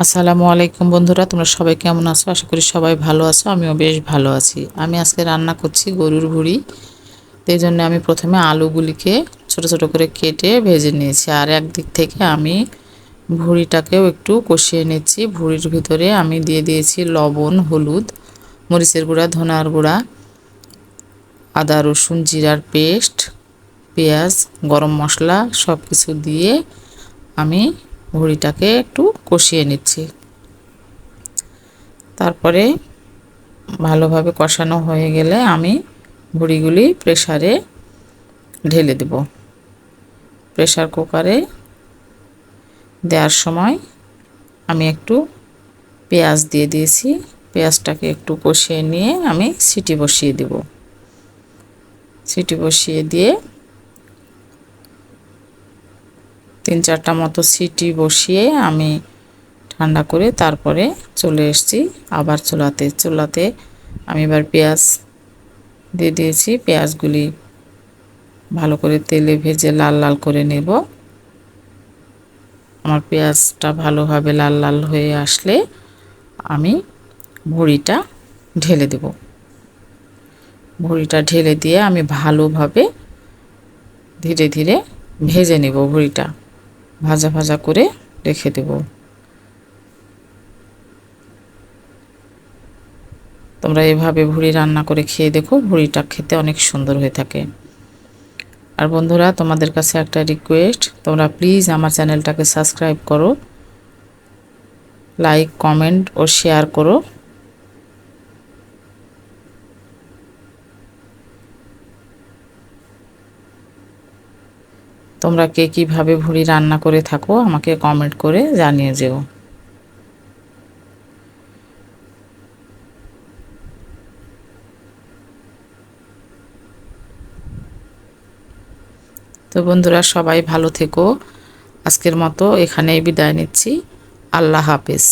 আসসালামু আলাইকুম বন্ধুরা, তোমরা সবাই কেমন আছো? আশা করি সবাই ভালো আছো। আমিও বেশ ভালো আছি। আমি আজকে রান্না করছি গরুর ভুঁড়ি। এই জন্য আমি প্রথমে আলুগুলিকে ছোট ছোট করে কেটে ভেজে নিয়েছি, আর একদিক থেকে আমি ভুঁড়িটাকেও একটু কষিয়ে নিচ্ছি। ভুঁড়ির ভিতরে আমি দিয়ে দিয়েছি লবণ, হলুদ, মরিচের গুঁড়া, ধনার গুঁড়া, আদা রসুন জিরার পেস্ট, পেঁয়াজ, গরম মশলা সব কিছু দিয়ে আমি ভুঁড়িটাকে একটু কষিয়ে নিচ্ছি। তারপরে ভালোভাবে কষানো হয়ে গেলে আমি ভুঁড়িগুলি প্রেসারে ঢেলে দেব। প্রেসার কুকারে দেওয়ার সময় আমি একটু পেঁয়াজ দিয়ে দিয়েছি। পেঁয়াজটাকে একটু কষিয়ে নিয়ে আমি সিটি বসিয়ে দেব। সিটি বসিয়ে দিয়ে 3-4টা মতো সিটি বসিয়ে আমি ঠান্ডা করে তারপরে চলে এসেছি আবার চুলাতে আমি এবার পেঁয়াজ দিয়ে দিয়েছি। পেঁয়াজগুলি ভালো করে তেলে ভেজে লাল লাল করে নেব। আমার পেঁয়াজটা ভালোভাবে লাল লাল হয়ে আসলে আমি ভুঁড়িটা ঢেলে দেব। ভুঁড়িটা ঢেলে দিয়ে আমি ভালোভাবে ধীরে ধীরে ভেজে নেব। ভুঁড়িটা ভাজা ভাজা করে রেখে দেব। তোমরা এভাবে ভুঁড়ি রান্না করে খেয়ে দেখো, ভুঁড়িটা খেতে অনেক সুন্দর হয়ে থাকে। আর বন্ধুরা, তোমাদের কাছে একটা রিকোয়েস্ট, তোমরা প্লিজ আমার চ্যানেলটাকে সাবস্ক্রাইব করো, লাইক, কমেন্ট ও শেয়ার করো। তোমরা কে কীভাবে ভুঁড়ি রান্না করে থাকো আমাকে কমেন্ট করে জানিয়ে যেও। তো বন্ধুরা, সবাই ভালো থেকো। আজকের মতো এখানেই বিদায় নিচ্ছি। আল্লাহ হাফেজ।